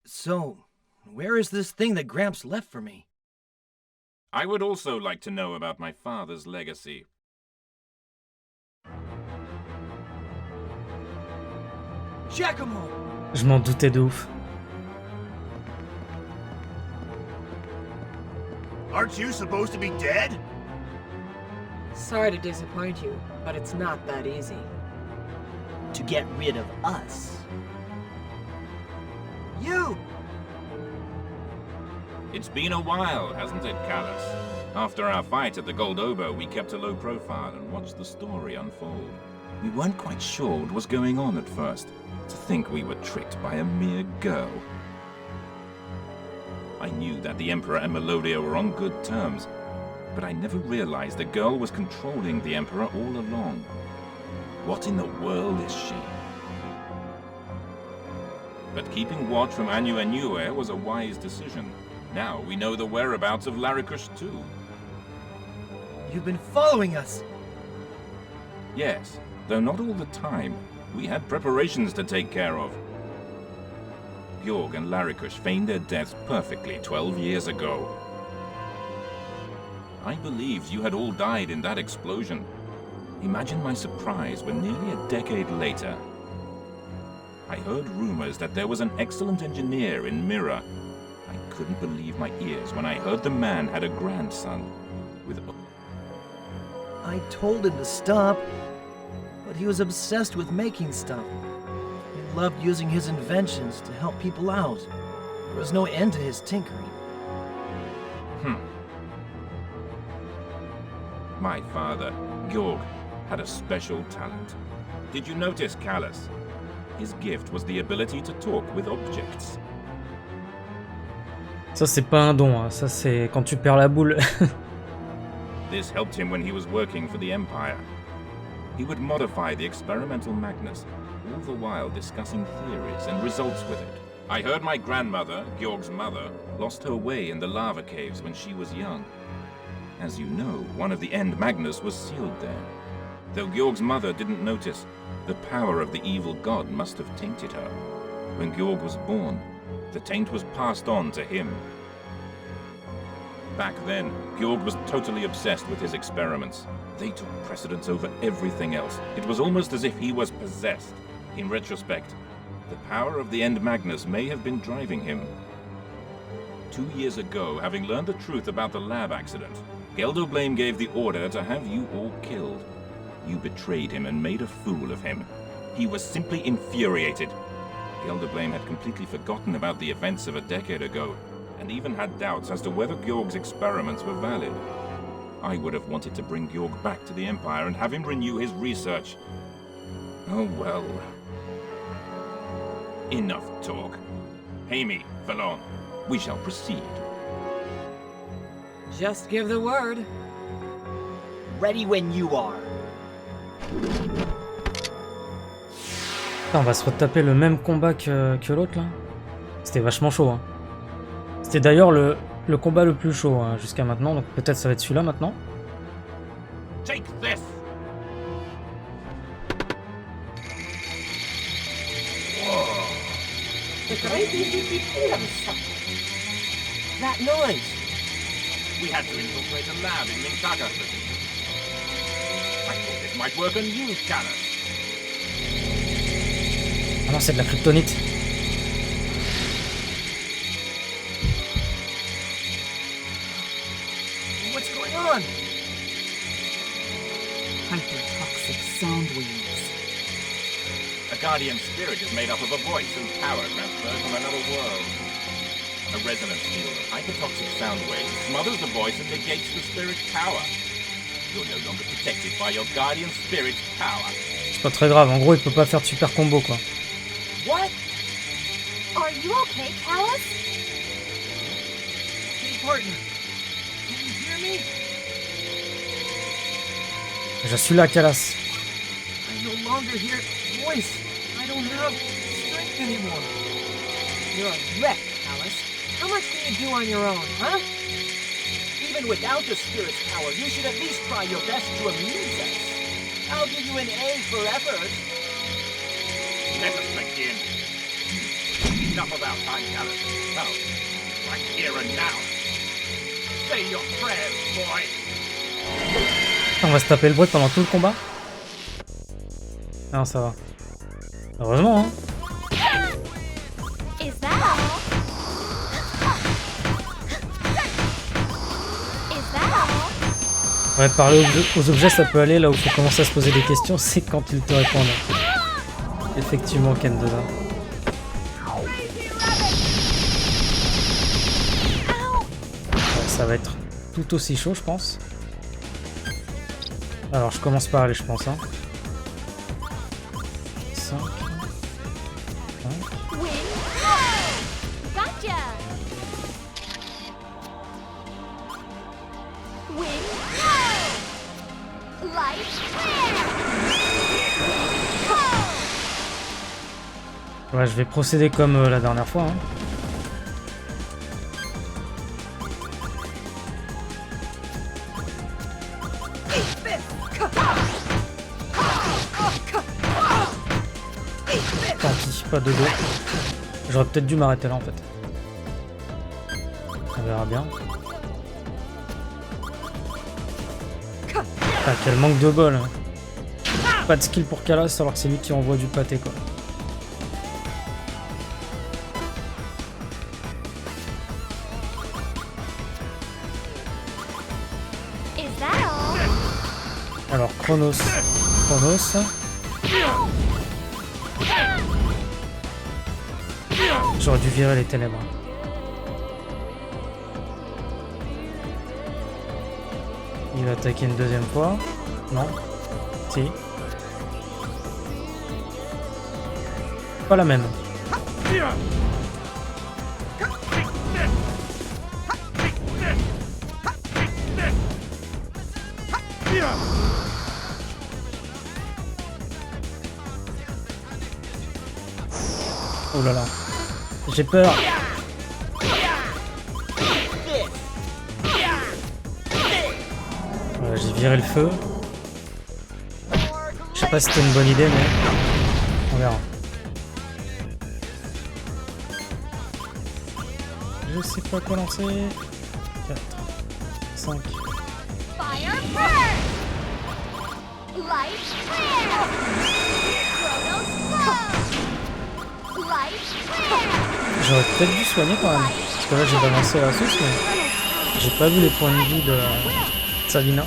So, where is this thing that Gramps left for me? I would also like to know about my father's legacy. Giacomo! Je m'en doutais de ouf. Aren't you supposed to be dead? Sorry to disappoint you, but it's not that easy. To get rid of us. You! It's been a while, hasn't it, Callus? After our fight at the Gold Oboe, we kept a low profile and watched the story unfold. We weren't quite sure what was going on at first. To think we were tricked by a mere girl. I knew that the Emperor and Melodia were on good terms, but I never realized the girl was controlling the Emperor all along. What in the world is she? But keeping watch from Anu Anue was a wise decision. Now we know the whereabouts of Laricush too. You've been following us! Yes, though not all the time. We had preparations to take care of. Georg and Laricush feigned their deaths perfectly 12 years ago. I believed you had all died in that explosion. Imagine my surprise when nearly a decade later, I heard rumors that there was an excellent engineer in Mira. I couldn't believe my ears when I heard the man had a grandson with... I told him to stop, but he was obsessed with making stuff. He loved using his inventions to help people out. There was no end to his tinkering. My father, Georg, had a special talent. Did you notice, Callus? His gift was the ability to talk with objects. Ça, c'est pas un don, hein. Ça, c'est quand tu perds la boule. This helped him when he was working for the Empire. He would modify the experimental Magnus, all the while discussing theories and results with it. I heard my grandmother, Georg's mother, lost her way in the lava caves when she was young. As you know, one of the End Magnus was sealed there. Though Georg's mother didn't notice, the power of the evil god must have tainted her. When Georg was born, the taint was passed on to him. Back then, Georg was totally obsessed with his experiments. They took precedence over everything else. It was almost as if he was possessed. In retrospect, the power of the End Magnus may have been driving him. 2 years ago, having learned the truth about the lab accident, Geldoblame gave the order to have you all killed. You betrayed him and made a fool of him. He was simply infuriated. Geldoblame had completely forgotten about the events of a decade ago, and even had doubts as to whether Georg's experiments were valid. I would have wanted to bring Georg back to the Empire and have him renew his research. Oh well. Enough talk. Hamie, Valon, we shall proceed. Just give the word. Ready when you are. Putain, on va se retaper le même combat que l'autre là. C'était vachement chaud, hein. C'était d'ailleurs le combat le plus chaud, hein, jusqu'à maintenant, donc peut-être ça va être celui-là maintenant. Take this! That noise! We had to infiltrate a lab in Mintaka. I thought this might work on you, Callus. Ah non, c'est de la kryptonite. What's going on? Hypertoxic sound waves. A guardian spirit is made up of a voice and power transferred from another world. A resonance field of hypertoxic sound waves smothers the voice and negates the spirit's power. You're no longer protected by your guardian spirit's power. C'est pas très grave, en gros il peut pas faire de super combo quoi. What? Are you okay, Callus? Hey, partner. Can you hear me? Je suis là, Callus. I no longer hear voice. I don't have strength anymore. You're a wreck, Callus. How much can you do on your own, huh? Even without the spirit's power, you should at least try your best to amuse us. I'll give you an A for effort. Let us begin. Enough about time, Callus. Now, right here and now. Say your prayers, boy. On va se taper le bruit pendant tout le combat. Non, ça va. Heureusement, hein. Is that all? Is that all? Ouais, parler aux objets, ça peut aller. Là où il faut commencer à se poser des questions, c'est quand ils te répondent. Effectivement, Ken Doda. Ouais, ça va être tout aussi chaud, je pense. Alors, je commence par aller, je pense. Hein. 5. Win. Gotcha. Win. Life. Ouais, je vais procéder comme la dernière fois. Hein. Tant pis, pas de dos. J'aurais peut-être dû m'arrêter là en fait. On verra bien. Ah, quel manque de bol. Hein. Pas de skill pour Callas alors que c'est lui qui envoie du pâté quoi. Is that all? Alors Chronos. J'aurais dû virer les ténèbres. Il va attaquer une deuxième fois. Non. Si. Pas la même. Oh là là. J'ai peur. Voilà, j'ai viré le feu. Je sais pas si c'était une bonne idée, mais on verra. Je sais pas quoi lancer. 4, 5. Fire burn. Light flare. Chronos flow. Light flare. J'aurais peut-être dû soigner quand même. Parce que là j'ai balancé la sauce, mais j'ai pas vu les points de vie de Sabina.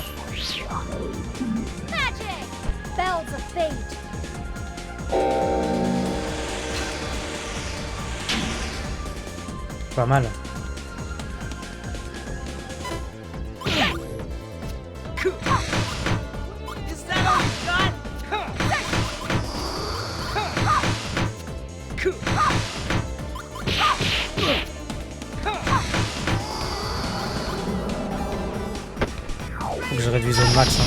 Magic. Bells of fate. Pas mal. Is that all you got? Faut que je réduise au max. Hein.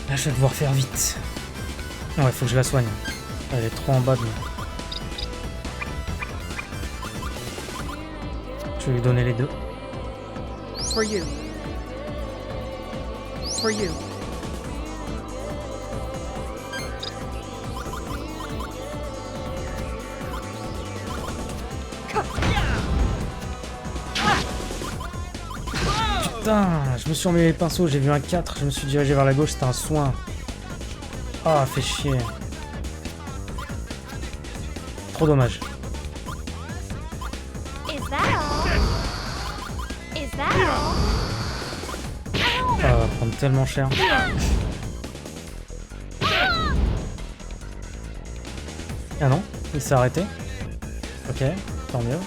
Là je vais devoir faire vite. Ouais, faut que je la soigne. Elle est trop en bas de moi. Je vais lui donner les deux. For you. For you. Putain, je me suis remis les pinceaux, j'ai vu un 4, je me suis dirigé vers la gauche, c'était un soin. Ah, fait chier. Trop dommage. Is that all? Is that all? Ça va prendre tellement cher. Ah non, il s'est arrêté. Ok, tant mieux.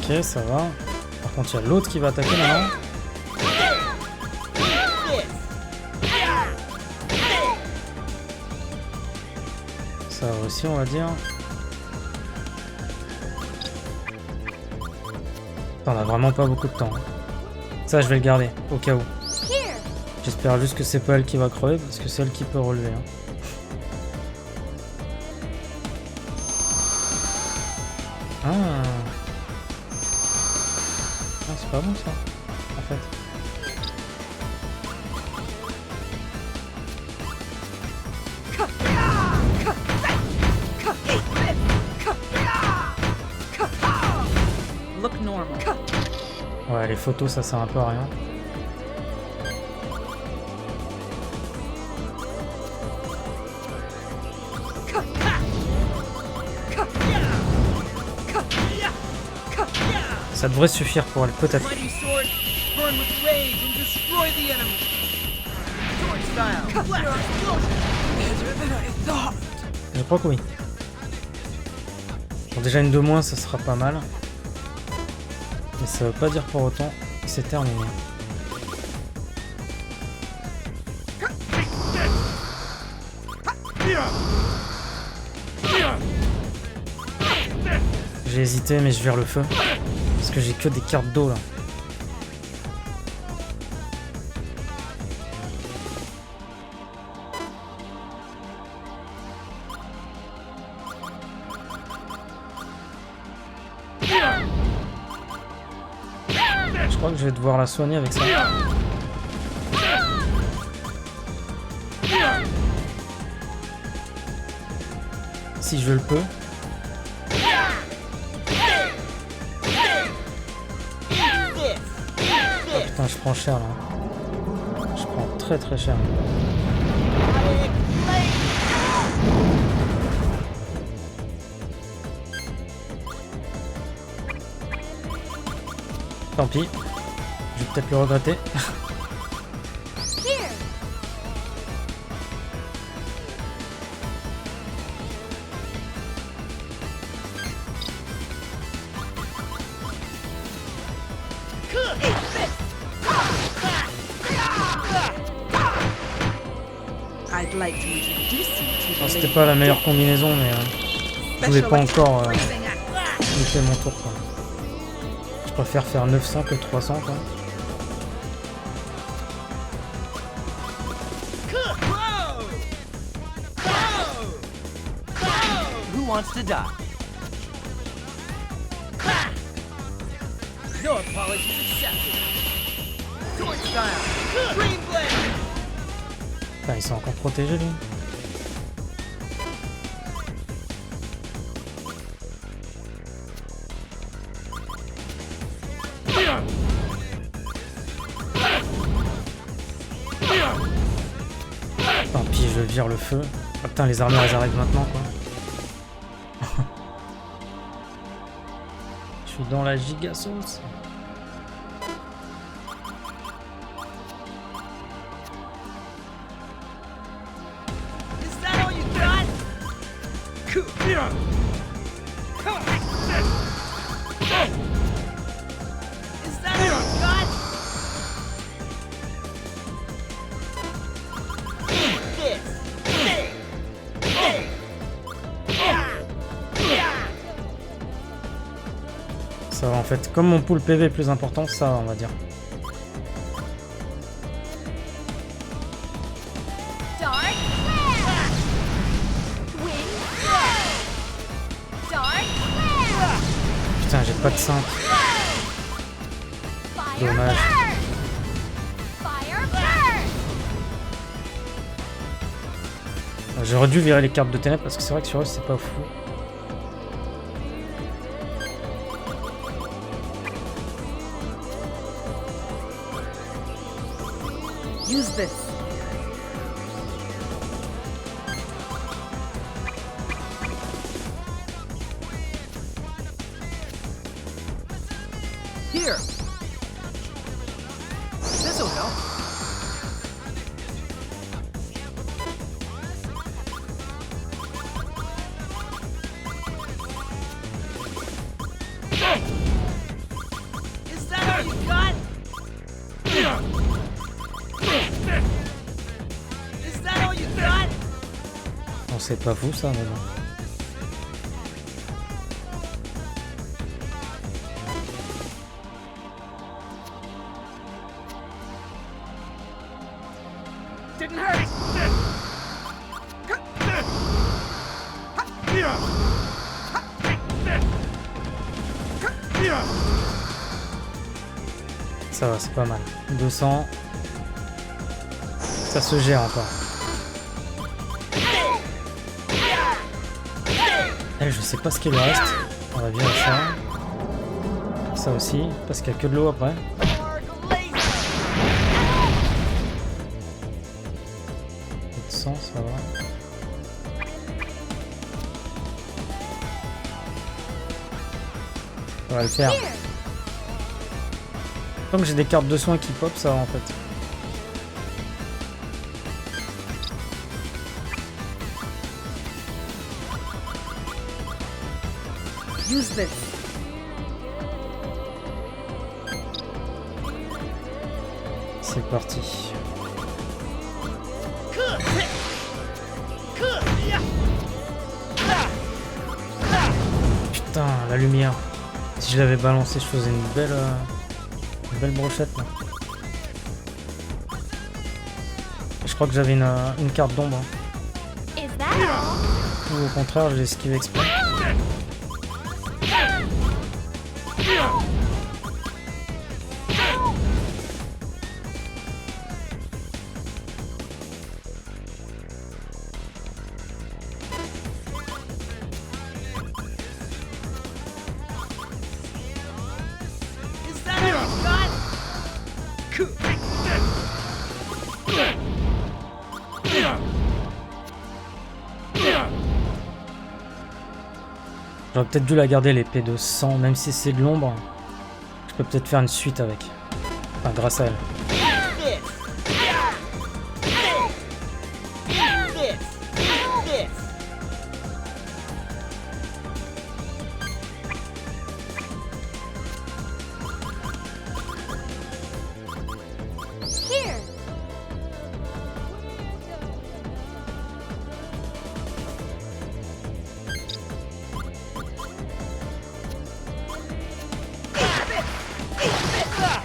Ok, ça va. Par contre, il y a l'autre qui va attaquer maintenant. Ça va aussi, on va dire. On a vraiment pas beaucoup de temps. Ça, je vais le garder, au cas où. Here. J'espère juste que c'est pas elle qui va crever parce que c'est elle qui peut relever. Hein. Ah, c'est pas bon ça, en fait. Look normal. Ouais, les photos, ça sert un peu à rien. Ça devrait suffire pour elle, peut-être. Mighty sword, burn with rage and destroy the enemy. Sword style. Blast explosion. Better than I thought. Je crois que oui. Bon, déjà une de moins, ça sera pas mal. Mais ça veut pas dire pour autant que c'est terminé. J'ai hésité, mais je vire le feu. Parce que j'ai que des cartes d'eau là. Je crois que je vais devoir la soigner avec ça. Si je le peux. Oh putain, je prends cher là. Je prends très très cher. Tant pis. Je vais peut-être le regretter. Here. I'd like to introduce you to Bon, the c'était pas la meilleure combinaison, mais je voulais pas encore freezing act. louper mon tour quoi. Je préfère faire 900 que 300 quoi. Who wants to die? No apologies accepted. Sword style. Green blade. Putain, ils sont encore protégés lui. Tant pis, je vire le feu. Ah, putain, les armures elles arrivent maintenant quoi. Je suis dans la giga sauce. Is that all you got? Is that all you got? Ça va en fait. Comme mon pool PV est plus important, ça va on va dire. Dark flare. Wind flare. Dark flare. Putain, j'ai pas de 5. Fire Dommage. burn. Fire burn. J'aurais dû virer les cartes de ténèbres parce que c'est vrai que sur eux c'est pas fou. Use this. Here. This'll help. Is that all you got? Is that all you got? Bon, c'est pas fou ça, mais bon. Didn't hurt. Ça va, c'est pas mal. 200. Ça se gère encore. Eh, je sais pas ce qu'il lui reste. On va virer ça. Ça aussi, parce qu'il y a que de l'eau après. 100, ça va. Ça va le faire. Tant que j'ai des cartes de soins qui pop, ça va en fait. Use this. C'est parti. Putain, la lumière. Si je l'avais balancé, je faisais une belle brochette là. Je crois que j'avais une carte d'ombre. Is that all? Ou au contraire, j'ai esquivé exprès. Is that all you got? J'aurais peut-être dû la garder l'épée de sang, même si c'est de l'ombre. Je peux peut-être faire une suite avec. Enfin, grâce à elle. Here.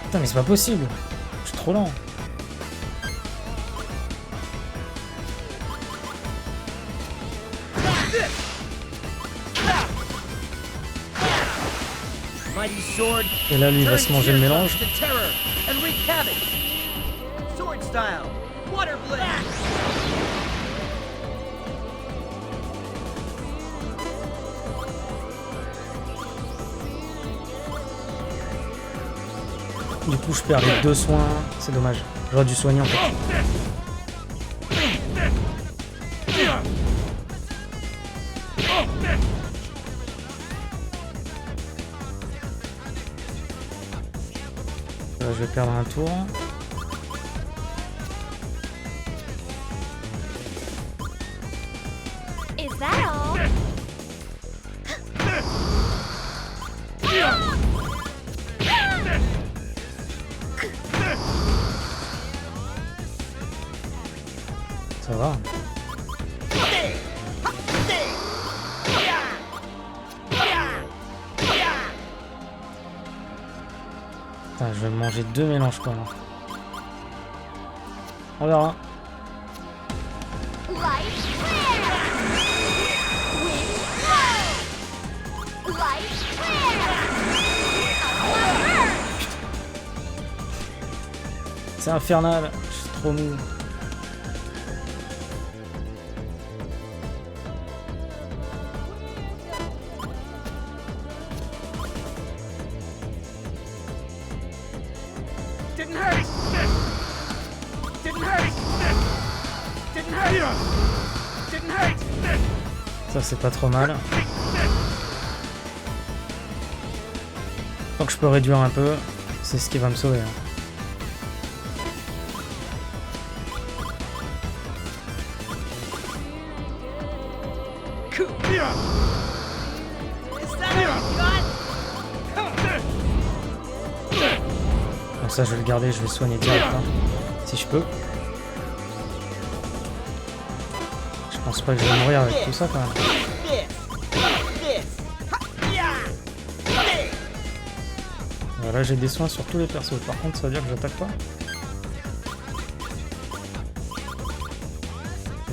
Putain, mais c'est pas possible. Je suis trop lent. Mighty sword. Et là, lui, il va se manger le Turn mélange. teardrops to terror and wreak havoc. Sword style. Water blade. Du coup, je perds les 2 soins. C'est dommage. J'aurais dû soigner en fait. Là, je vais perdre un tour. Is that all? Ça va. Putain, je vais manger 2 mélanges quoi. On verra. Light flare. Wind blow. Light flare. Aqua burst. C'est infernal. Je suis trop mou. Didn't hurt. Didn't hurt. Didn't hurt. Didn't hurt. Ça c'est pas trop mal. Tant que je peux réduire un peu, c'est ce qui va me sauver. Hein. Is that all you got? Donc ça je vais le garder, je vais soigner direct. Hein, si je peux. Je pense pas que je vais mourir avec tout ça quand même. Voilà, j'ai des soins sur tous les persos. Par contre, ça veut dire que j'attaque pas.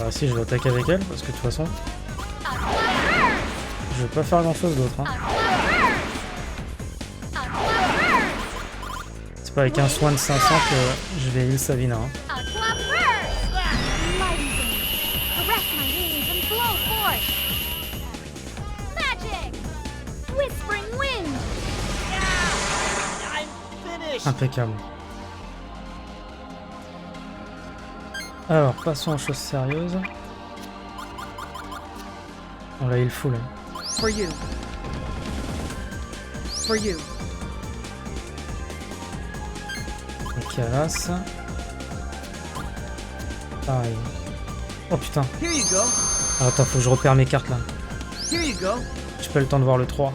Bah si, je vais attaquer avec elle, parce que de toute façon, je vais pas faire grand chose d'autre. Hein. C'est pas avec un soin de 500 que je vais heal Savina. Hein. Aqua Burst! Lightning! Caress my wings and blow forth! Magic! Whispering Wind! I'm finished. Impeccable. Alors, passons aux choses sérieuses. On l'a heal full. Hein. For you. For you. Et Kalas. Pareil. Oh putain. Here you go. Ah, attends, faut que je repère mes cartes là. Here you go. J'ai pas le temps de voir le 3.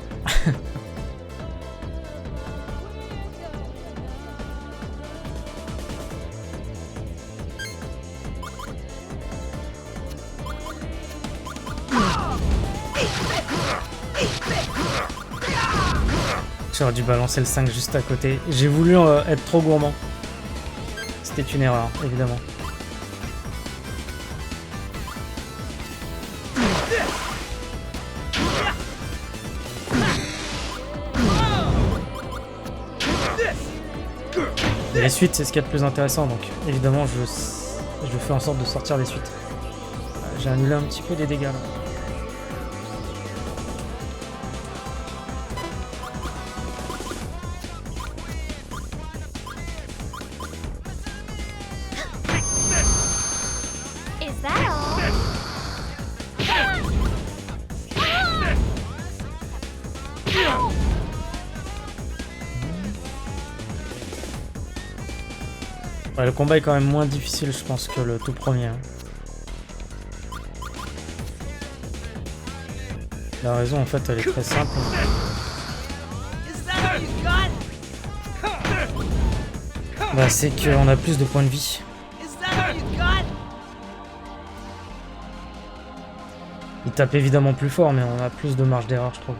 J'aurais dû balancer le 5 juste à côté. J'ai voulu être trop gourmand. C'était une erreur, évidemment. Et les suites, c'est ce qu'il y a de plus intéressant, donc évidemment, je fais en sorte de sortir des suites. J'ai annulé un petit peu les dégâts là. Is that all? Ouais, le combat est quand même moins difficile, je pense, que le tout premier. Hein. La raison, en fait, elle est très simple. Is that all you got? Bah, c'est qu'on a plus de points de vie. Is that all you got? Il tape évidemment plus fort, mais on a plus de marge d'erreur, je trouve.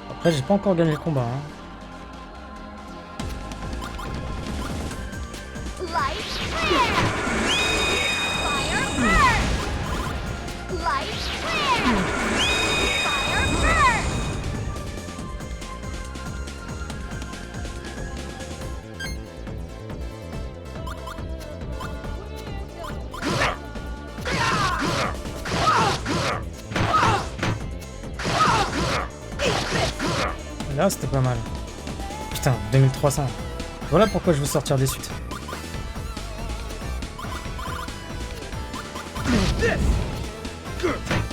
Après, j'ai pas encore gagné le combat. Hein. Light flare! Fire burst! Light flare! Fire burst! Là, c'était pas mal. Putain, 2300. Voilà pourquoi je veux sortir des suites.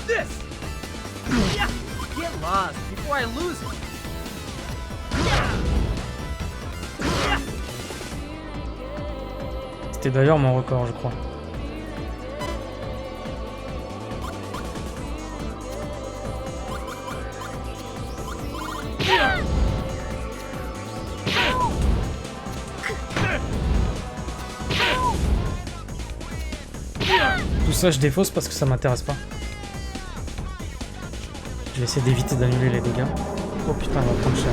This. Yeah. Get lost before I lose it. C'était d'ailleurs mon record, je crois. Tout ça, je défausse parce que ça m'intéresse pas. Je vais essayer d'éviter d'annuler les dégâts. Oh putain, on va prendre cher.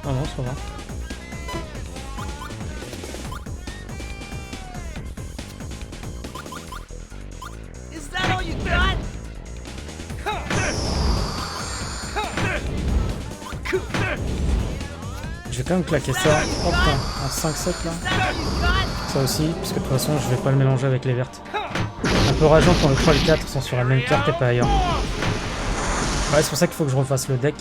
Oh non, ça va. Is that all you got? Je vais quand même claquer ça. Oh putain, en 5-7 là. Is that all you got? Ça aussi, parce que de toute façon, je vais pas le mélanger avec les vertes. Un peu rageant quand le 3 et le 4 sont sur la même carte et pas ailleurs. Ouais, c'est pour ça qu'il faut que je refasse le deck.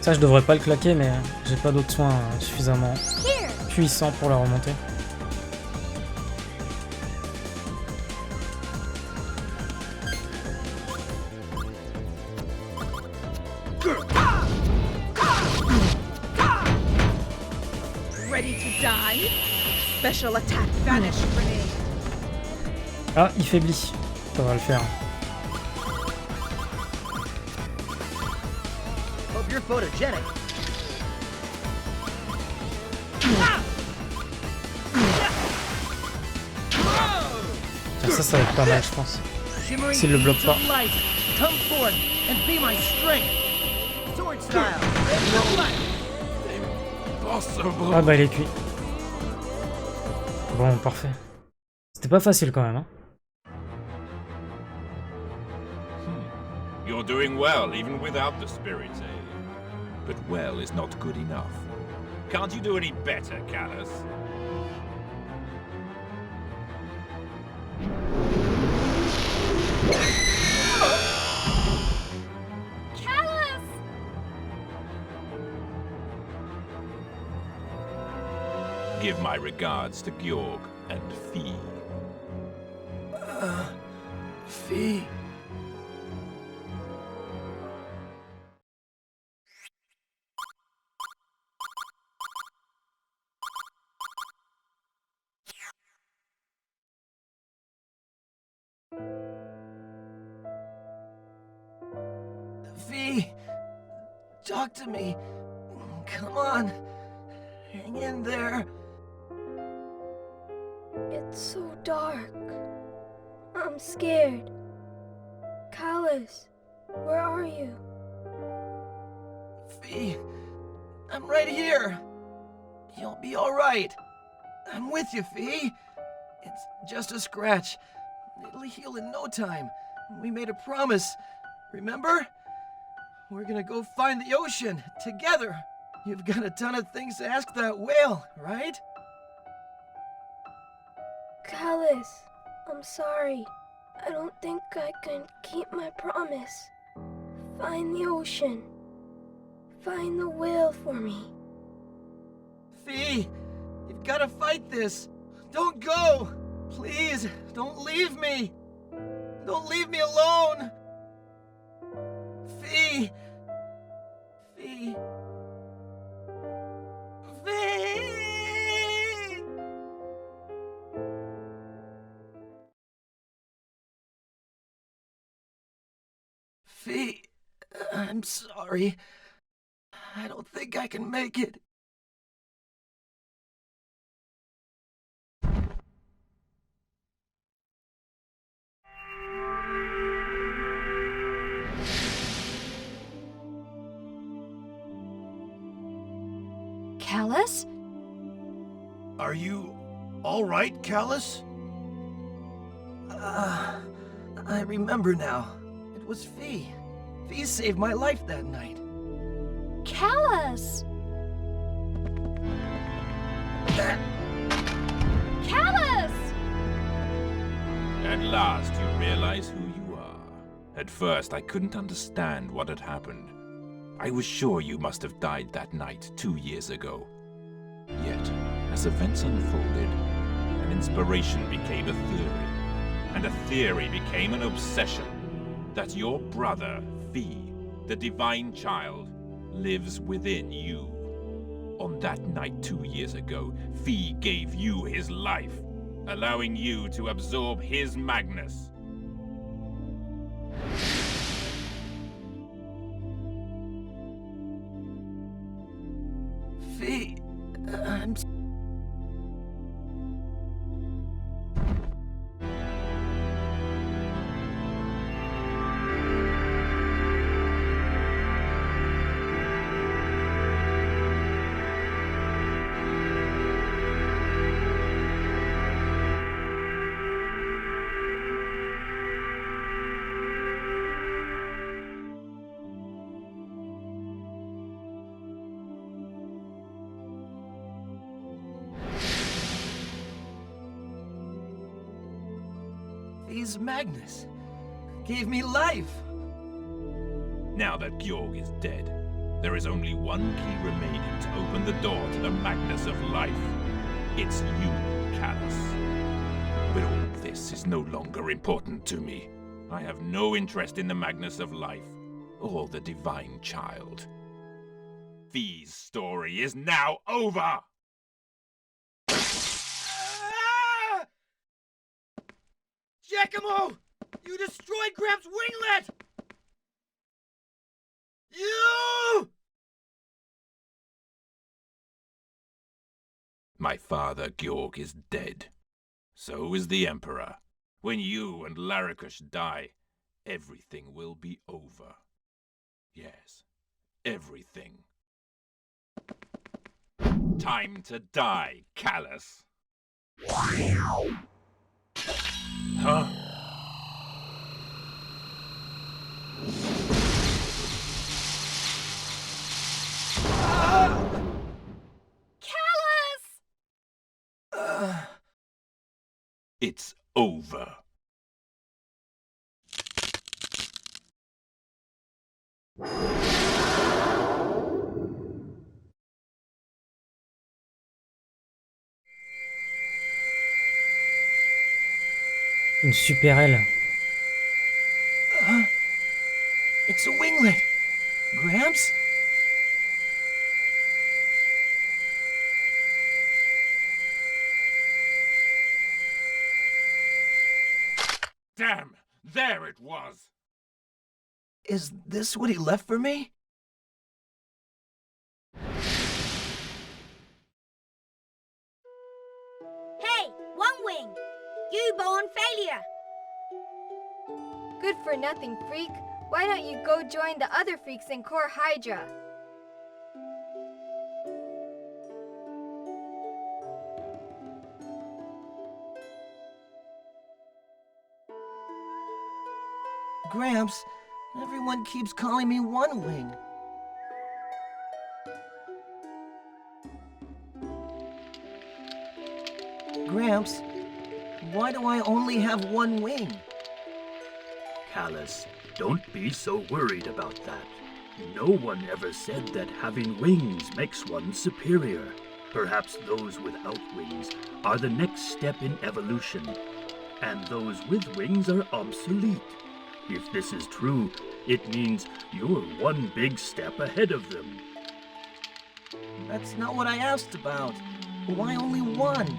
Ça, je devrais pas le claquer, mais j'ai pas d'autres soins suffisamment Here! puissants pour la remonter. Ready to die? Special attack vanish grenade. Ah, il faiblit. Ça va le faire. Hope you're photogenic. Tiens, ça va être pas mal, je pense. shimmering S'il le bloque beams pas. of light, come forth and be my strength. Sword style. Impossible. Ah bah il est cuit. Bon, parfait. C'était pas facile quand même, hein. You're doing well, even without the spirit's aid. But well is not good enough. Can't you do any better, Callus? Callus! Give my regards to Georg and Fee. Fee. Fee, talk to me. Come on. Hang in there. It's so dark. I'm scared. Callus, where are you? Fee, I'm right here. You'll be all right. I'm with you, Fee. It's just a scratch. It'll heal in no time. We made a promise. Remember? We're gonna go find the ocean together. You've got a ton of things to ask that whale, right? Callus, I'm sorry. I don't think I can keep my promise. Find the ocean. Find the whale for me. Fee, you've got to fight this. Don't go. Please, don't leave me. Don't leave me alone. Fee. Fee. Fee. Fee, I'm sorry. I don't think I can make it. Callus? Are you all right, Callus? I remember now. It was Fee. Fee saved my life that night. Callus! Callus! At last you realize who you are. At first I couldn't understand what had happened. I was sure you must have died that night 2 years ago. Yet, as events unfolded, an inspiration became a theory. And a theory became an obsession. That your brother, Fee, the Divine Child, lives within you. On that night 2 years ago, Fee gave you his life, allowing you to absorb his Magnus. Fee, I'm... Fee's Magnus gave me life. Now that Georg is dead, there is only one key remaining to open the door to the Magnus of life. It's you, Callus. But all this is no longer important to me. I have no interest in the Magnus of life, or the Divine Child. Fee's story is now over! Giacomo! You destroyed Gramps' winglet! You! My father, Georg, is dead. So is the Emperor. When you and Larakush die, everything will be over. Yes, everything. Time to die, Callus. Huh? It's over. Une super aile. It's a winglet. Gramps? Damn! There it was! Is this what he left for me? Hey, One Wing! You born failure! Good for nothing, freak. Why don't you go join the other freaks in Core Hydra? Gramps, everyone keeps calling me One Wing. Gramps, why do I only have one wing? Callus, don't be so worried about that. No one ever said that having wings makes one superior. Perhaps those without wings are the next step in evolution, and those with wings are obsolete. If this is true, it means you're one big step ahead of them. That's not what I asked about. Why only one?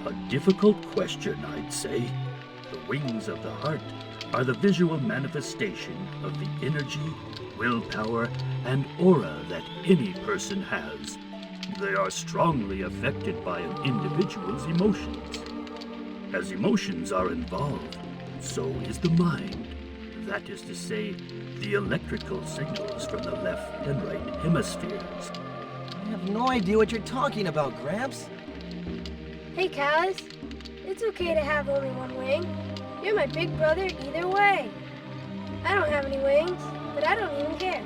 A difficult question, I'd say. The wings of the heart are the visual manifestation of the energy, willpower, and aura that any person has. They are strongly affected by an individual's emotions. As emotions are involved, so is the mind. That is to say, the electrical signals from the left and right hemispheres. I have no idea what you're talking about, Gramps. Hey, Callus. It's okay to have only one wing. You're my big brother either way. I don't have any wings, but I don't even care.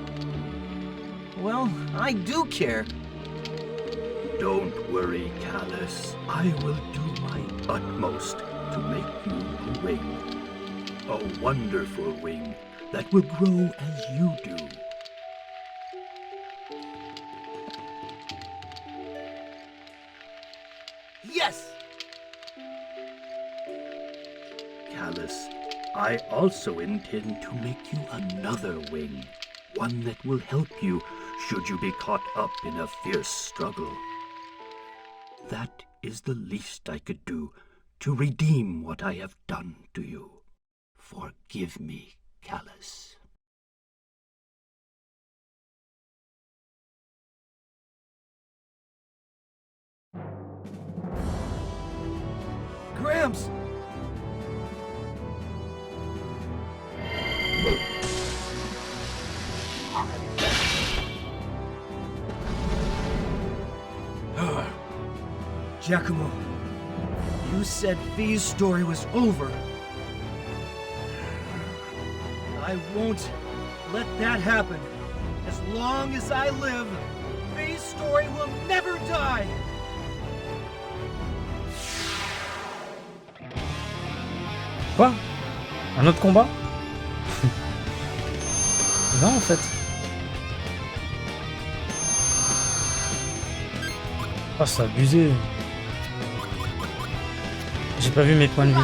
Well, I do care. Don't worry, Callus. I will do my utmost to make you a wing. A wonderful wing that will grow as you do. Yes! Callus, I also intend to make you another wing. One that will help you should you be caught up in a fierce struggle. That is the least I could do to redeem what I have done to you. Forgive me, Callus. Gramps! Giacomo, you said Vi's story was over. I won't let that happen. As long as I live, Vi's story will never die. Quoi? Un autre combat? Non, en fait. Oh, c'est abusé. J'ai pas vu mes points de vie.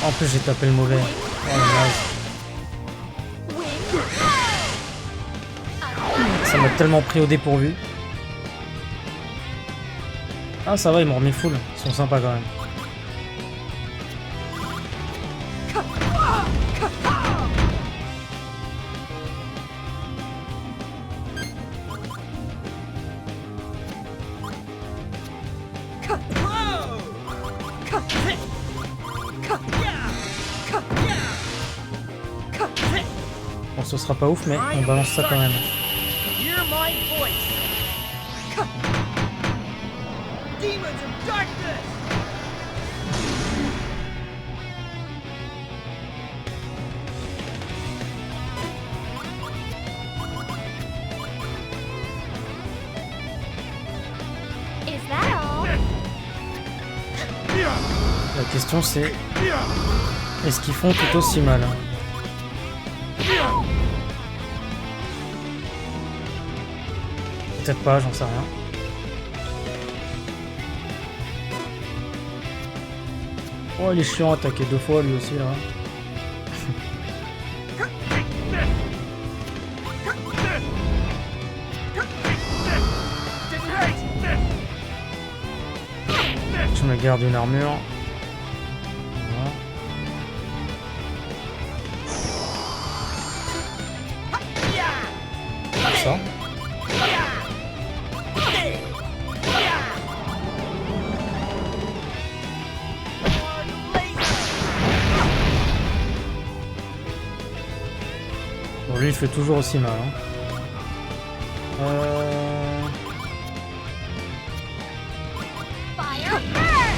En plus, j'ai tapé le mauvais. Oh, ça m'a tellement pris au dépourvu. Ah, ça va, ils m'ont remis full. Ils sont sympas quand même. ce sera pas ouf, mais on balance ça quand même. Hear my voice. Demons of darkness. Is that all? La question c'est, est-ce qu'ils font tout aussi mal? Peut-être pas, j'en sais rien. Oh, il est chiant à attaquer 2 fois lui aussi là. Je me garde une armure. Voilà. Comme ça. Bon, lui il fait toujours aussi mal. Hein. Fire burn!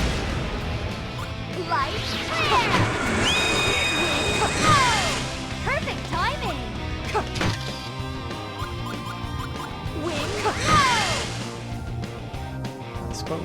Light flare! Perfect timing! Wind C'est pas ouf.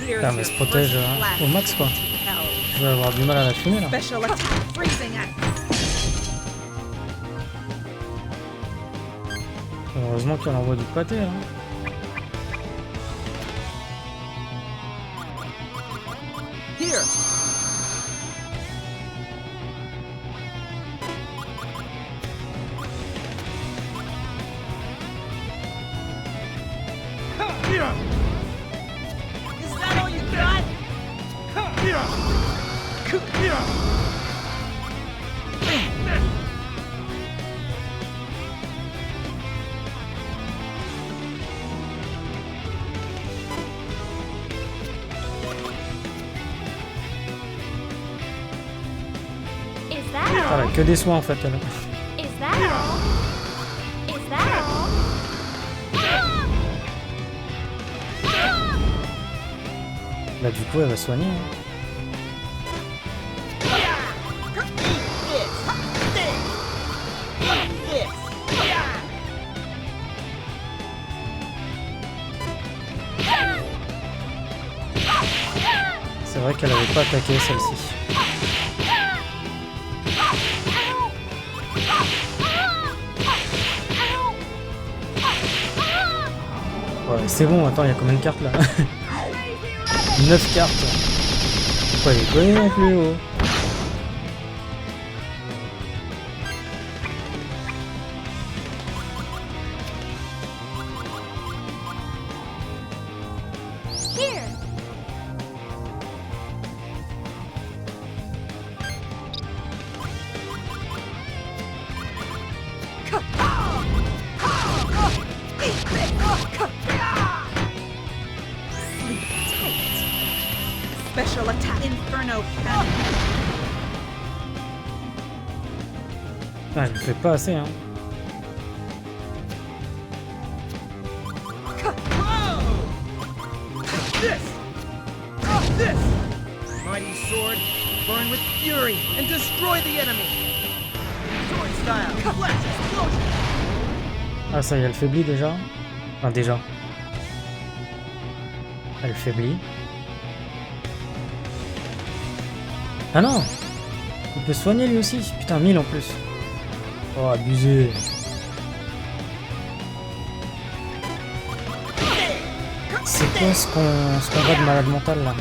Putain, mais elle se protège au max quoi. Je vais avoir du mal à la fumer là. Special attack freezing axe. Heureusement qu'elle envoie du pâté hein. Here. Is that all you got? Is that Ah, elle a all? que des soins en fait elle. Is that all? Is that all? Là du coup elle va soigner. Hein. C'est vrai qu'elle avait pas attaqué celle-ci. Ouais, c'est bon, attends, il y a combien de cartes là? 9 cartes. Faut pas déconner non plus, oh. Here! Special attack inferno cannon. Ah, je le fais pas assez, hein. This! Mighty sword, burn with fury and destroy the enemy! Sword style, flash explosion! Ah, ça y est, elle faiblit déjà. Enfin, déjà. Elle faiblit. Ah non! Il peut soigner lui aussi. Putain, 1000 en plus. Oh, abusé. C'est quoi ce qu'on voit de malade mental là?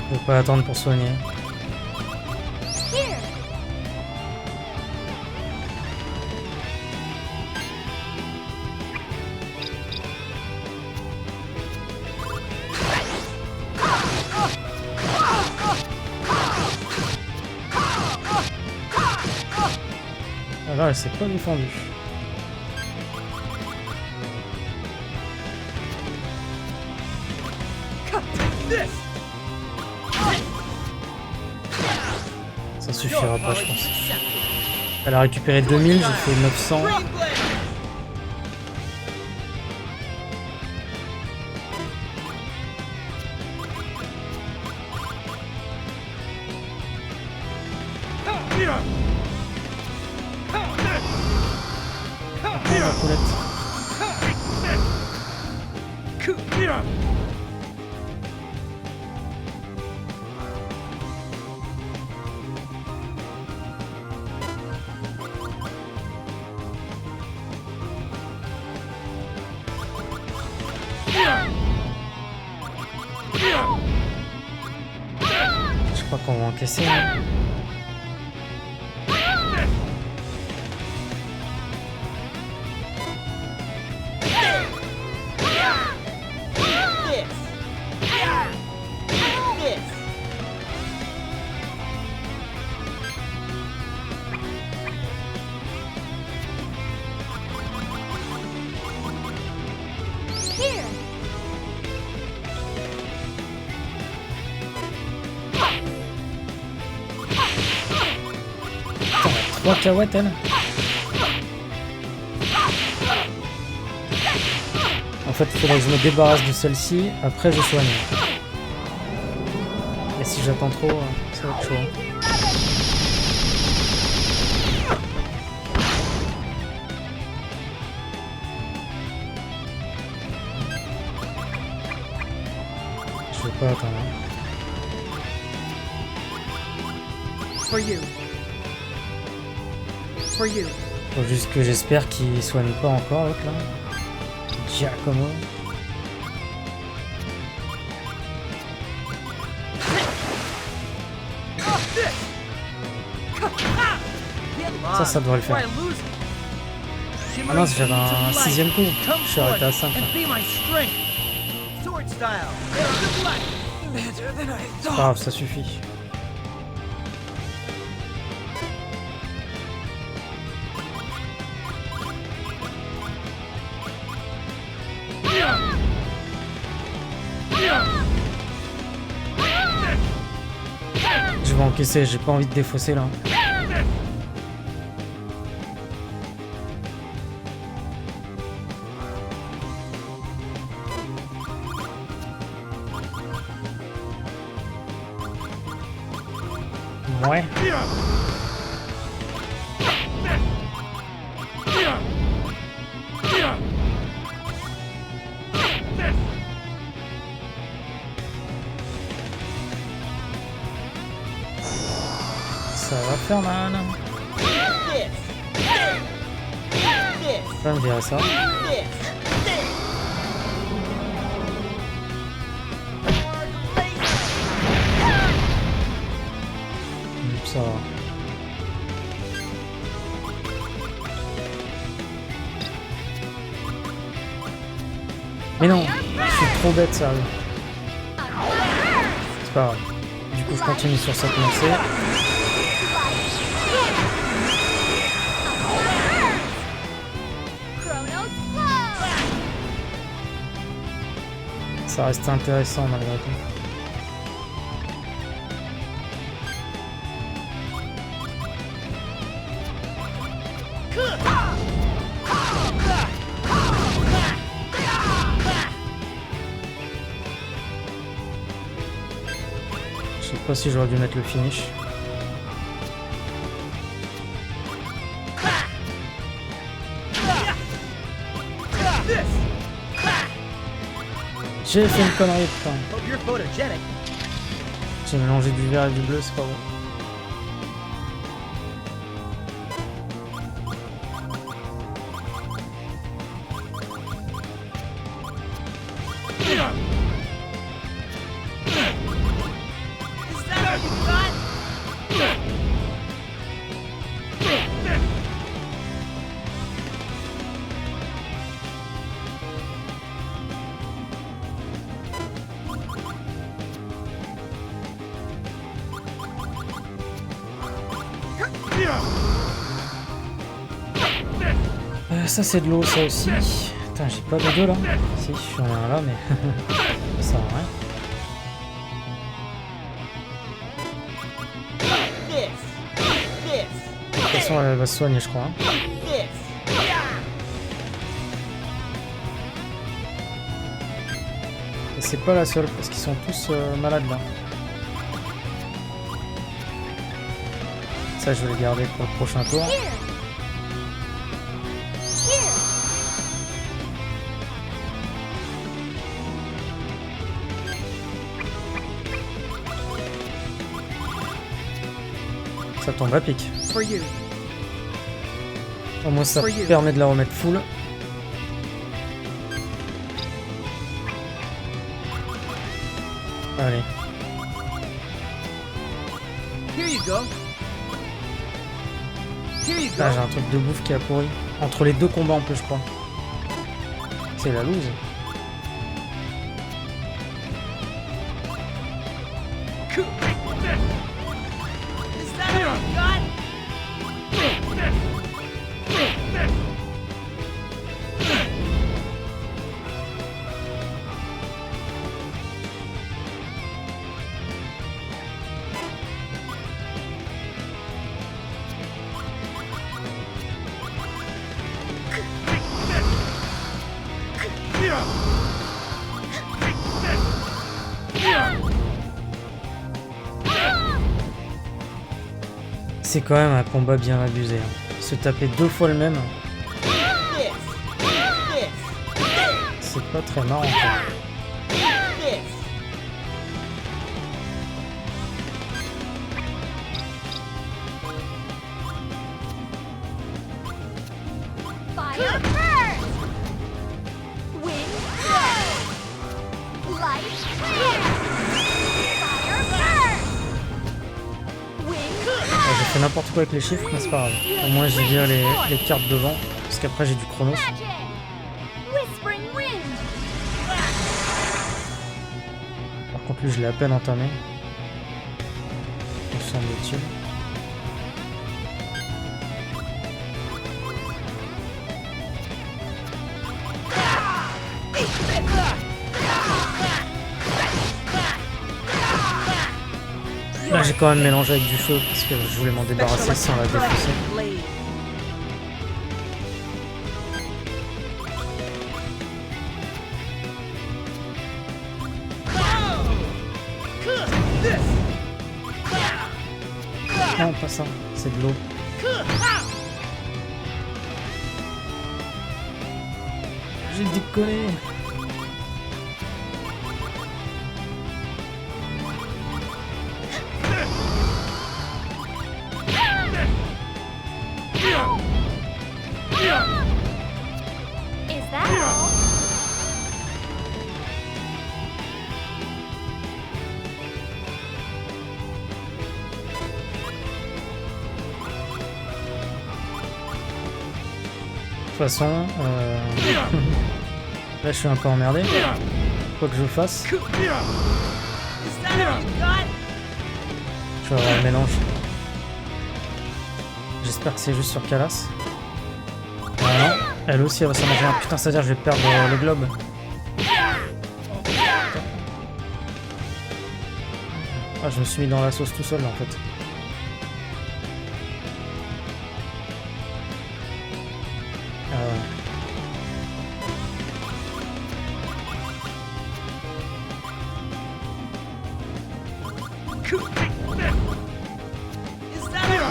Je vais pas attendre pour soigner. Here. Ah là, elle s'est pas défendue. Ça suffira pas, je pense. Elle a récupéré 2000, j'ai fait 900. Green blade. La poulette. Je crois qu'on va encaisser. Hein. Here. Putain, elle a 3 cahuètes, elle. En fait, il faudrait que je me débarrasse de celle-ci, après je soigne. Et si j'attends trop, ça va être chaud. Je vais pas attendre. For you. For you. Faut juste que j'espère qu'il soigne pas encore l'autre là. Giacomo. Ça doit le faire. Ah non, j'avais un 6ème coup. Je suis arrêté à 5 là. Sword style. Better than I C'est pas grave, ça suffit. Je vais encaisser, j'ai pas envie de défausser là. Ouais. Ça va faire mal. Ça me dirait ça. Ça va. Mais non, je suis trop bête, sérieux. C'est pas grave. Du coup, je continue sur cette lancée. Ça reste intéressant malgré tout. Je sais pas si j'aurais dû mettre le finish. J'ai fait une connerie, putain. Hope you're photogenic. J'ai mélangé du vert et du bleu, c'est pas bon. Ça c'est de l'eau ça aussi. Putain j'ai pas de deux là. Si j'en ai un là mais ça sert à rien. De toute façon elle va se soigner je crois. Hein. Et c'est pas la seule parce qu'ils sont tous malades là. Ça je vais le garder pour le prochain tour. Ça tombe à pic. Au moins ça permet de la remettre full. Allez. Ah, j'ai un truc de bouffe qui a pourri. Entre les deux combats en plus je crois. C'est la loose. C'est quand même un combat bien abusé. Hein. Se taper 2 fois le même. C'est pas très marrant. Quoi. Fire first! Wind first! Light first! Fire first! Wind first! J'ai fait n'importe quoi avec les chiffres, mais c'est pas grave. Au moins j'ai bien les cartes devant, parce qu'après j'ai du chronos. Magic! Whispering wind! Par contre lui je l'ai à peine entamé. Me semble-t-il. Là j'ai quand même mélangé avec du feu parce que je voulais m'en débarrasser sans la défausser. Non pas ça, c'est de l'eau. J'ai déconné. Is that all? De toute façon, là je suis un peu emmerdé. Quoi que je fasse. Je vais avoir le mélange. J'espère que c'est juste sur Calas. Ah non, elle aussi elle va s'en manger un. Putain, c'est-à-dire que je vais perdre le globe. Ah, je me suis mis dans la sauce tout seul là, en fait. Ah ouais.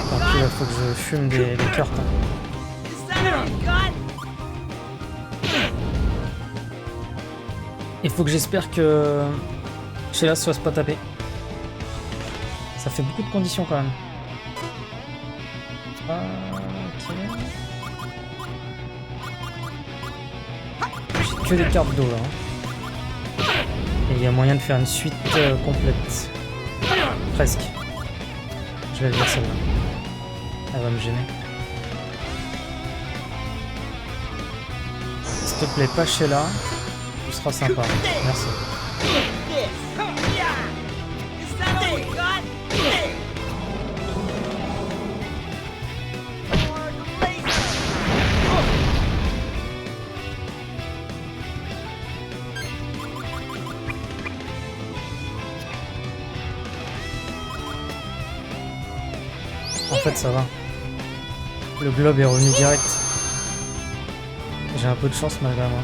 Tant pis, là, faut que je fume des cartes. Hein. Il faut que j'espère que Sheila se fasse pas taper. Ça fait beaucoup de conditions quand même. Ok. J'ai que des cartes d'eau là. Hein. Et il y a moyen de faire une suite complète. Presque. Je vais le dire celle-là. Elle va me gêner. S'il te plaît, pas Sheila. Ce sera sympa. Merci. En fait, ça va. Le globe est revenu direct. J'ai un peu de chance malgré moi.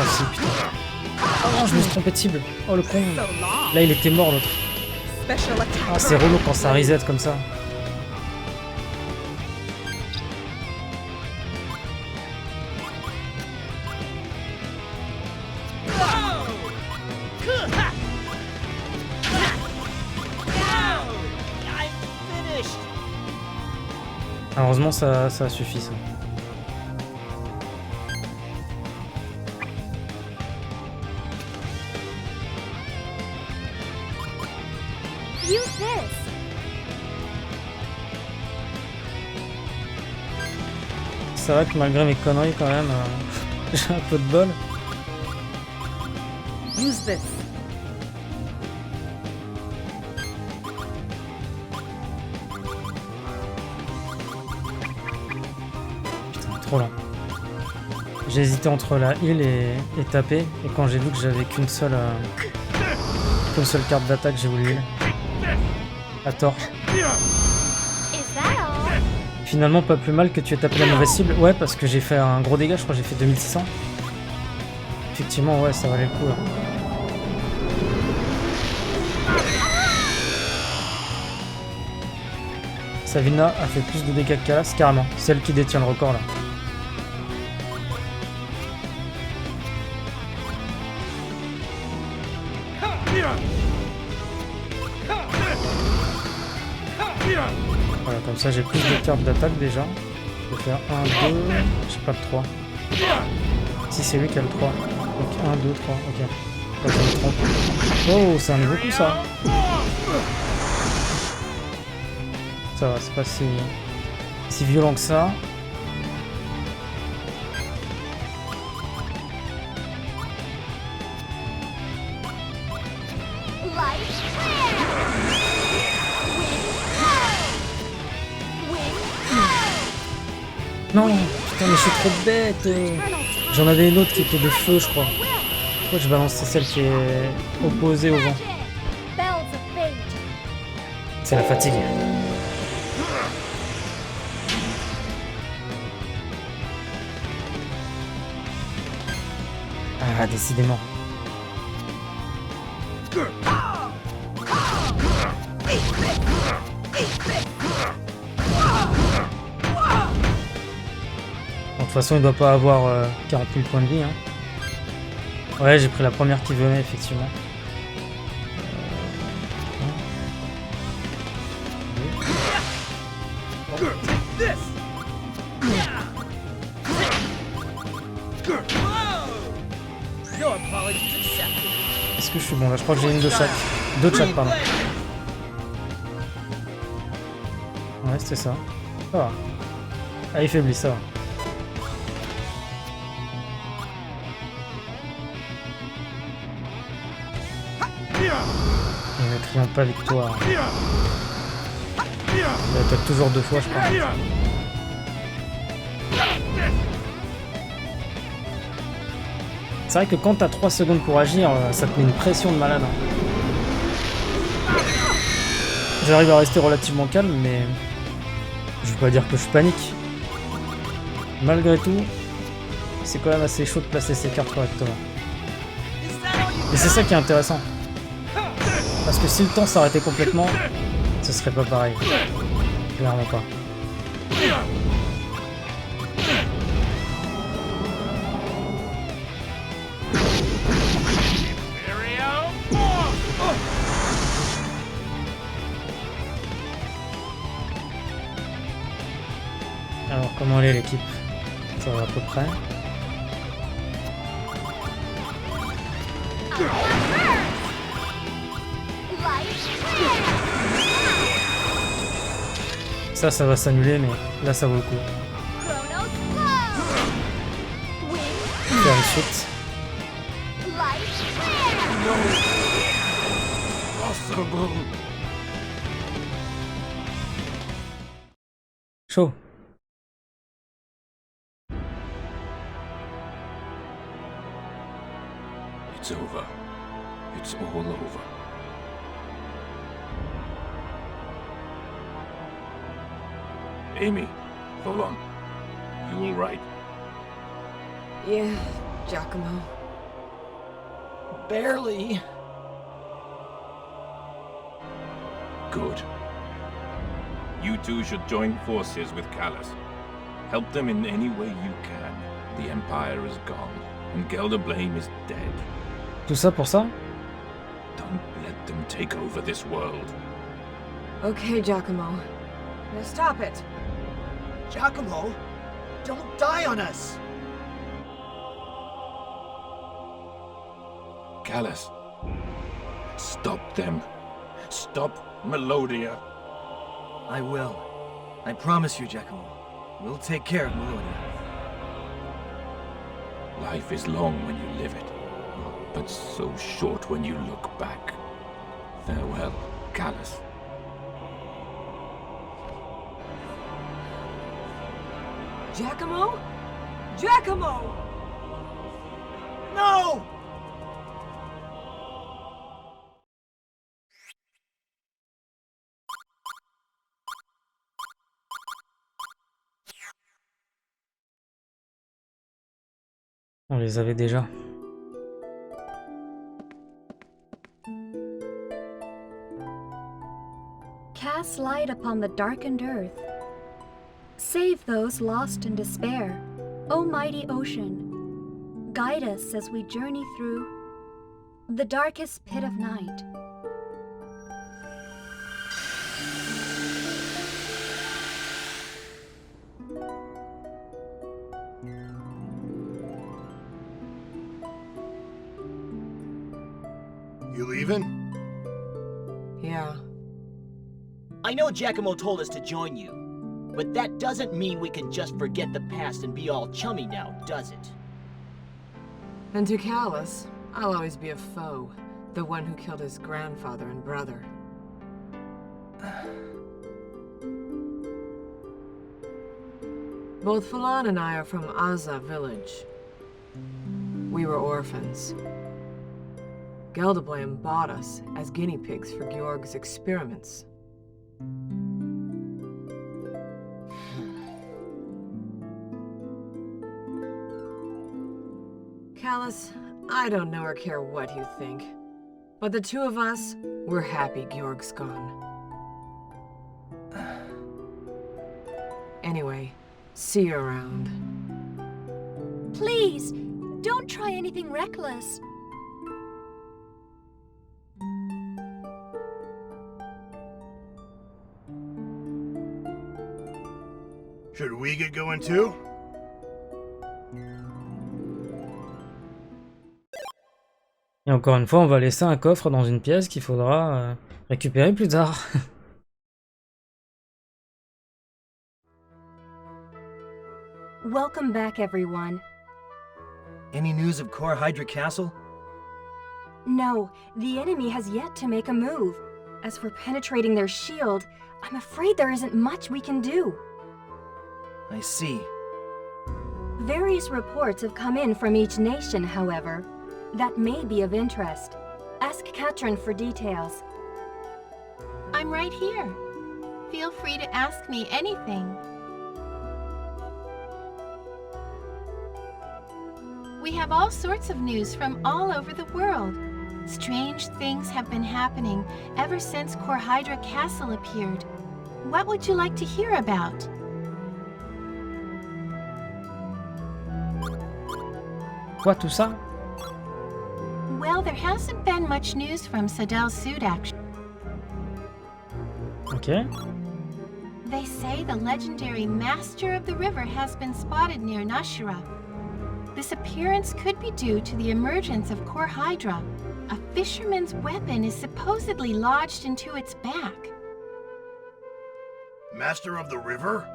Ah si, putain. Oh non, je me suis trompé de cible. Oh le con. Là, il était mort l'autre. Special attack. Ah, c'est relou quand ça reset comme ça. Heureusement, ça suffit ça. Use this. C'est vrai que malgré mes conneries quand même, j'ai un peu de bol. Use this. Putain, trop lent. J'ai hésité entre la heal et taper, et quand j'ai vu que j'avais qu'une seule carte d'attaque, j'ai voulu heal. À tort. Is that all? Finalement, pas plus mal que tu aies tapé la mauvaise cible. Ouais, parce que j'ai fait un gros dégât, je crois que j'ai fait 2600. Effectivement, ouais, ça valait le coup. Là. Savina a fait plus de dégâts que Kalas, carrément. Celle qui détient le record là. Voilà, comme ça j'ai plus de cartes d'attaque déjà. Je vais faire 1, 2, j'ai pas de 3. Si c'est lui qui a le 3. Donc 1, 2, 3, ok. Là, je me trompe. Oh, ça en est beaucoup ça. Ça va, c'est pas si violent que ça. Non, putain, mais je suis trop bête. J'en avais une autre qui était de feu, je crois. Pourquoi je balançais celle qui est opposée au vent? Bells of fate. C'est la fatigue. Ah, décidément. De toute façon, il doit pas avoir 40 000 points de vie. Hein. Ouais, j'ai pris la première qui venait, effectivement. Est-ce que je suis bon là? Je crois que j'ai une de chaque. Deux de chaque, pardon. Ouais, c'était ça. Ça va. Ah, il faiblit, ça va. Et ne crions pas victoire. Il attaque toujours deux fois, je crois. C'est vrai que quand t'as 3 secondes pour agir, ça te met une pression de malade. J'arrive à rester relativement calme, mais je veux pas dire que je panique. Malgré tout, c'est quand même assez chaud de placer ses cartes correctement. Et c'est ça qui est intéressant. Parce que si le temps s'arrêtait complètement, ce serait pas pareil. Clairement pas. Alors comment elle est l'équipe? Ça va à peu près. Ça va s'annuler, mais là ça vaut le coup. Faire une suite. Chaud. It's over. It's all over. Amy, hold on. You all right? Yeah, Giacomo. Barely. Good. You two should join forces with Callus. Help them in any way you can. The Empire is gone, and Gelderblame is dead. Tout ça pour ça? Don't let them take over this world. Okay, Giacomo. Now stop it. Giacomo, don't die on us! Callus, stop them. Stop Melodia. I will. I promise you, Giacomo. We'll take care of Melodia. Life is long when you live it, but so short when you look back. Farewell, Callus. Giacomo? Giacomo! No! On les avait déjà. Cast light upon the darkened earth. Save those lost in despair, O mighty ocean. Guide us as we journey through the darkest pit of night. You leaving? Yeah. I know Giacomo told us to join you, but that doesn't mean we can just forget the past and be all chummy now, does it? And to Callus, I'll always be a foe. The one who killed his grandfather and brother. Both Falan and I are from Aza village. We were orphans. Gelderblame bought us as guinea pigs for Georg's experiments. Callus, I don't know or care what you think, but the two of us, we're happy Georg's gone. Anyway, see you around. Please, don't try anything reckless. Should we get going too? Et encore une fois, on va laisser un coffre dans une pièce qu'il faudra récupérer plus tard. Welcome back, everyone. Any news of Core Hydra Castle? No, the enemy has yet to make a move. As for penetrating their shield, I'm afraid there isn't much we can do. I see. Various reports have come in from each nation, however. That may be of interest. Ask Katrin for details. I'm right here. Feel free to ask me anything. We have all sorts of news from all over the world. Strange things have been happening ever since Core Hydra Castle appeared. What would you like to hear about? Quoi tout ça? Well, there hasn't been much news from Sadel Sud, actually. Ok. They say the legendary Master of the River has been spotted near Nashira. This appearance could be due to the emergence of Core Hydra. A fisherman's weapon is supposedly lodged into its back. Master of the River?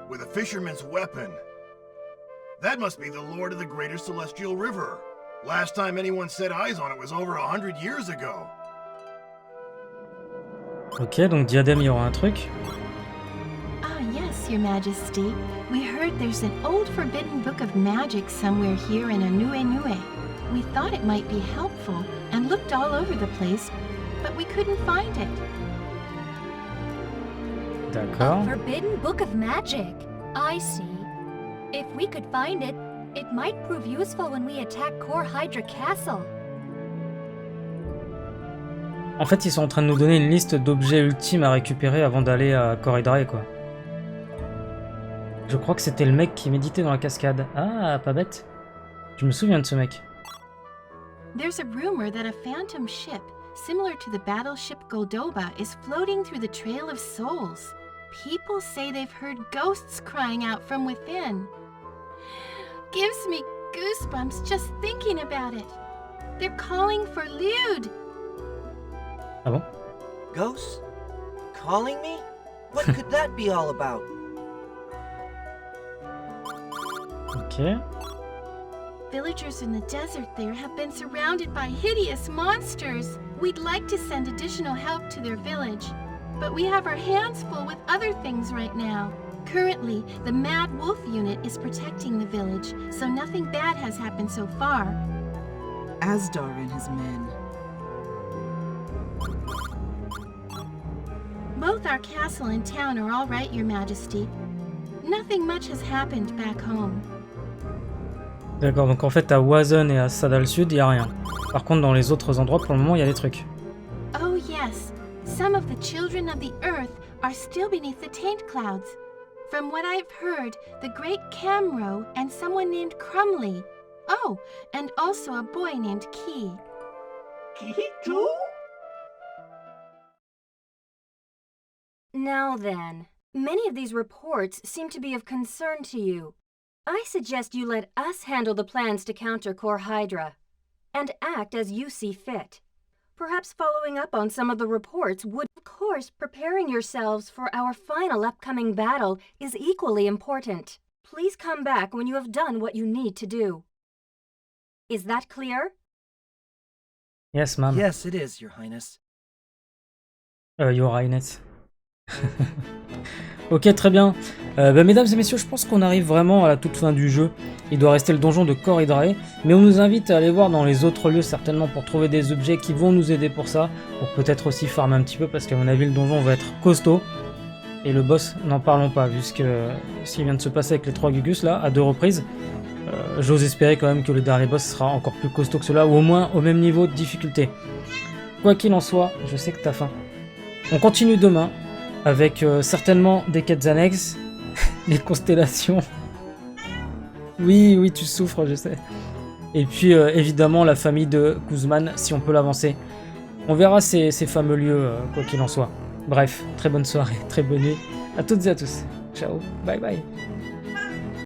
With a fisherman's weapon? That must be the Lord of the Greater Celestial River. Last time anyone set eyes on it was over 100 years ago. Ok, donc diadème, il y aura un truc. Ah, yes, Your Majesty. We heard there's an old forbidden book of magic somewhere here in Anue Nue. We thought it might be helpful and looked all over the place, but we couldn't find it. D'accord. Forbidden Book of Magic. I see. If we could find it, it might prove useful when we attack Core Hydra Castle. En fait, ils sont en train de nous donner une liste d'objets ultimes à récupérer avant d'aller à Core Hydrae, quoi. Je crois que c'était le mec qui méditait dans la cascade. Ah, pas bête. Je me souviens de ce mec. There's a rumor that a phantom ship, similar to the battleship Goldoba, is floating through the Trail of Souls. People say they've heard ghosts crying out from within. Gives me goosebumps just thinking about it. They're calling for Lude. Ah bon? Ghosts? Calling me? What could that be all about? Ok. Villagers in the desert there have been surrounded by hideous monsters. We'd like to send additional help to their village, but we have our hands full with other things right now. Currently, the Mad Wolf unit is protecting the village, so nothing bad has happened so far. Asdar and his men. Both our castle and town are all right, Your Majesty. Nothing much has happened back home. D'accord, donc en fait à Wazen et à Sadal Sud, il n'y a rien. Par contre, dans les autres endroits, pour le moment, il y a des trucs. Oh yes, some of the children of the earth are still beneath the taint clouds. From what I've heard, the great Camro and someone named Crumley. Oh, and also a boy named Key. Key too? Now then, many of these reports seem to be of concern to you. I suggest you let us handle the plans to counter Core Hydra, and act as you see fit. Perhaps following up on some of the reports would, of course, preparing yourselves for our final upcoming battle is equally important. Please come back when you have done what you need to do. Is that clear? Yes, ma'am. Yes, it is, Your Highness. Your Highness. Ok, très bien. Mesdames et messieurs, je pense qu'on arrive vraiment à la toute fin du jeu. Il doit rester le donjon de Core Hydrae, mais on nous invite à aller voir dans les autres lieux certainement pour trouver des objets qui vont nous aider pour ça, pour peut-être aussi farmer un petit peu parce qu'à mon avis le donjon va être costaud. Et le boss, n'en parlons pas, vu ce qui vient de se passer avec les 3 Gugus là, à 2 reprises. J'ose espérer quand même que le dernier boss sera encore plus costaud que cela, ou au moins au même niveau de difficulté. Quoi qu'il en soit, je sais que t'as faim. On continue demain, avec certainement des quêtes annexes, les constellations. Oui, tu souffres, je sais. Et puis évidemment la famille de Kuzman, si on peut l'avancer. On verra ces fameux lieux, quoi qu'il en soit. Bref, très bonne soirée, très bonne nuit à toutes et à tous. Ciao, bye bye.